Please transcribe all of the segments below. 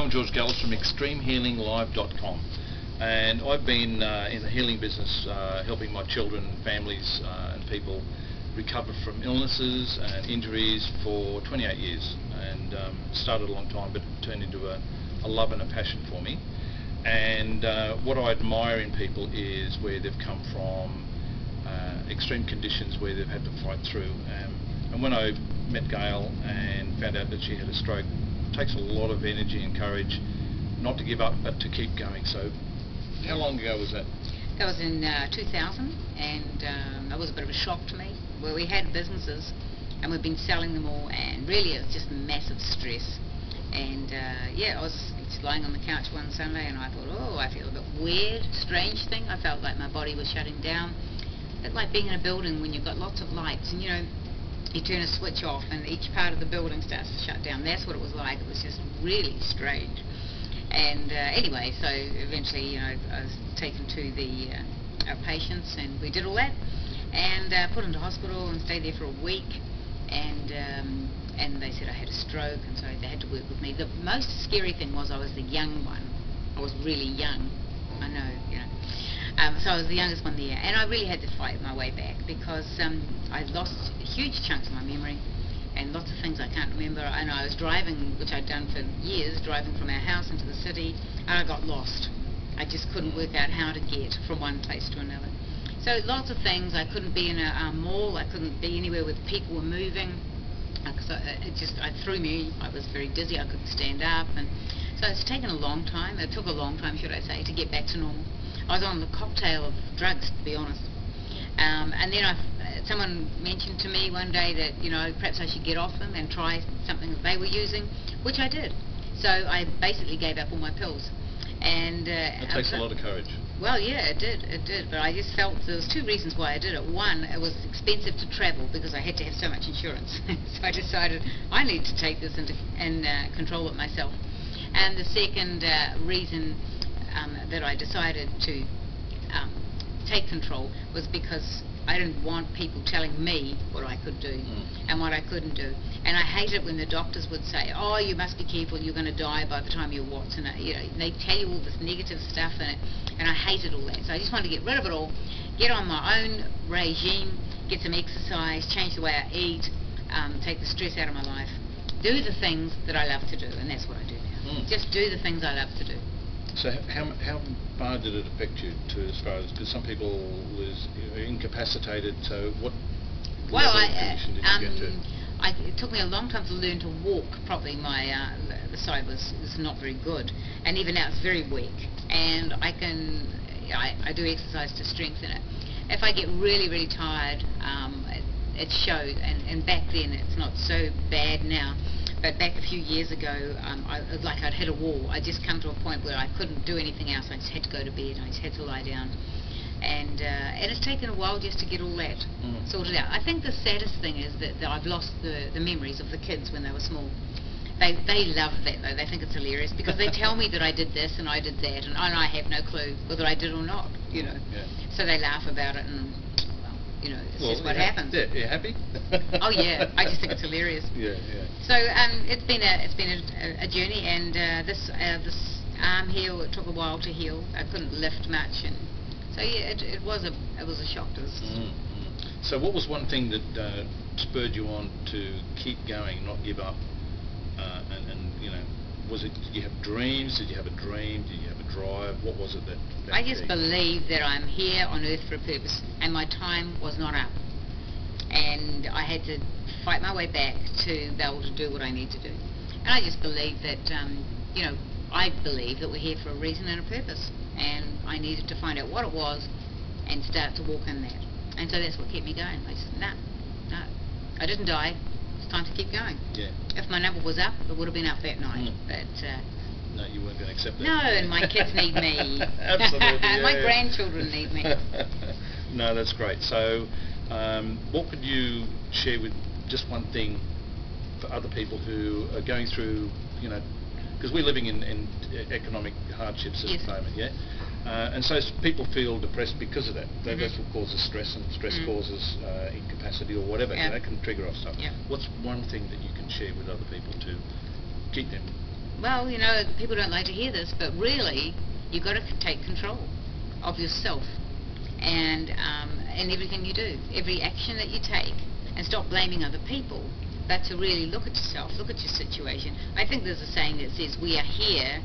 Hello, I'm Georg Galas from ExtremeHealingLive.com, and I've been in the healing business helping my children, families and people recover from illnesses and injuries for 28 years, and started a long time but turned into a love and a passion for me. And what I admire in people is where they've come from, extreme conditions where they've had to fight through. And when I met Gail and found out that she had a stroke, it takes a lot of energy and courage not to give up but to keep going. So how long ago was that? That was in 2000, and that was a bit of a shock to me. Well, we had businesses and we've been selling them all, and really it was just massive stress. And yeah, I was lying on the couch one Sunday and I thought, oh, I feel a bit weird, strange thing. I felt like my body was shutting down. A bit like being in a building when you've got lots of lights and, you know, you turn a switch off and each part of the building starts to shut down. That's what it was like. It was just really strange. And anyway, so eventually, you know, I was taken to the outpatients and we did all that, and put into hospital and stayed there for a week, and they said I had a stroke, and so they had to work with me. The most scary thing was I was the young one. I was really young. I know, you know. So I was the youngest one there, and I really had to fight my way back because I lost huge chunks of my memory and lots of things I can't remember. And I was driving, which I'd done for years, driving from our house into the city, and I got lost. I just couldn't work out how to get from one place to another. So lots of things. I couldn't be in a mall. I couldn't be anywhere where people were moving. So it threw me. I was very dizzy. I couldn't stand up, and so it's taken a long time. It took a long time, should I say, to get back to normal. I was on the cocktail of drugs, to be honest. And then someone mentioned to me one day that, you know, perhaps I should get off them and try something that they were using, which I did. So I basically gave up all my pills. And it takes a lot of courage. Well, yeah, it did. But I just felt there was two reasons why I did it. One, it was expensive to travel because I had to have so much insurance. So I decided I need to take this and control it myself. And the second reason that I decided to take control was because I didn't want people telling me what I could do and what I couldn't do. And I hated when the doctors would say, oh, you must be careful, you're going to die by the time you're what, and you know, they tell you all this negative stuff, and I hated all that. So I just wanted to get rid of it all, get on my own regime, get some exercise, change the way I eat, take the stress out of my life, do the things that I love to do, and that's what I do now. Just do the things I love to do. So how far did it affect you as far as, because some people are incapacitated, so what level of condition did you get to? It took me a long time to learn to walk properly. My the side was not very good, and even now it's very weak, and I do exercise to strengthen it. If I get really, really tired, it shows, and back then it's not so bad now. But back a few years ago, like I'd hit a wall. I'd just come to a point where I couldn't do anything else. I just had to go to bed. I just had to lie down. And it's taken a while just to get all that sorted out. I think the saddest thing is that I've lost the memories of the kids when they were small. They love that, though. They think it's hilarious because they tell me that I did this and I did that, and I have no clue whether I did or not, you know. Yeah. So they laugh about it, and you know, it's just what happens. Yeah, you happy? Oh yeah, I just think it's hilarious. Yeah, yeah. So it's been a journey, and this arm here, it took a while to heal. I couldn't lift much, and so yeah, it was a shock to the system. So what was one thing that spurred you on to keep going, not give up, and you know, was it, did you have dreams? Did you have a dream? Did you have a drive? What was it that I just believe that I'm here on earth for a purpose, and my time was not up, and I had to fight my way back to be able to do what I need to do. And I just believe that you know, I believe that we're here for a reason and a purpose, and I needed to find out what it was and start to walk in that. And so that's what kept me going. I just no, I didn't die. It's time to keep going. Yeah. If my number was up, it would have been up that night. But no, you weren't going to accept that. No, and my kids need me. Absolutely. Yeah. My grandchildren need me. No, that's great. So, what could you share with just one thing for other people who are going through, you know, because we're living in economic hardships at the moment, yeah? And so people feel depressed because of that. That's what causes stress, and stress causes incapacity or whatever. You know, can trigger off stuff. What's one thing that you can share with other people to keep them well, you know, people don't like to hear this, but really, you've got to take control of yourself and everything you do, every action that you take, and stop blaming other people, but to really look at yourself, look at your situation. I think there's a saying that says we are here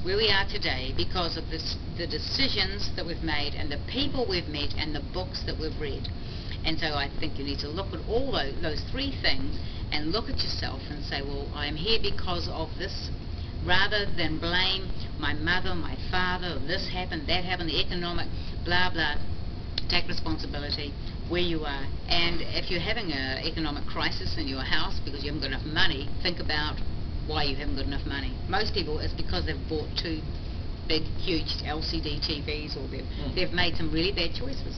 where we are today because of the decisions that we've made and the people we've met and the books that we've read. And so I think you need to look at all those three things and look at yourself and say, well, I am here because of this, rather than blame my mother, my father, this happened, that happened, the economic, blah, blah. Take responsibility where you are. And if you're having an economic crisis in your house because you haven't got enough money, think about why you haven't got enough money. Most people, it's because they've bought two big, huge LCD TVs, or they've made some really bad choices.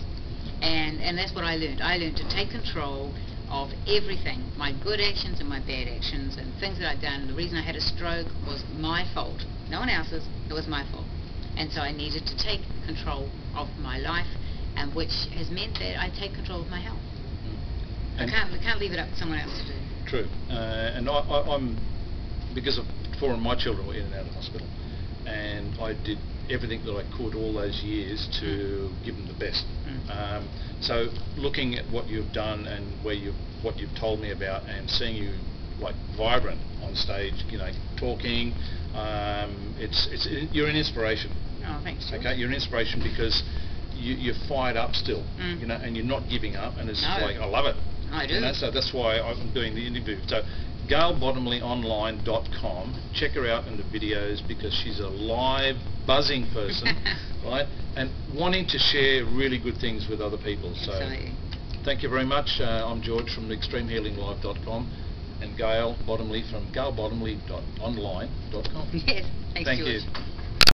And that's what I learned. I learned to take control of everything, my good actions and my bad actions, and things that I'd done. The reason I had a stroke was my fault. No one else's. It was my fault. And so I needed to take control of my life, and which has meant that I take control of my health. I can't leave it up to someone else to do. True. And I'm, because of before my children were in and out of hospital, and I did everything that I could all those years to give them the best. So looking at what you've done and what you've told me about, and seeing you like vibrant on stage, you know, talking, you're an inspiration. Oh, thanks, George. Okay, you're an inspiration because you're fired up still, you know, and you're not giving up, and it's like, I love it. I do. You know, so that's why I'm doing the interview. So GailBottomleyOnline.com, check her out in the videos because she's a live, buzzing person, right, and wanting to share really good things with other people. So Absolutely. Thank you very much. I'm George from ExtremeHealingLive.com, and Gail Bottomley from GailBottomley.online.com. Yes, thanks, Thank George. you.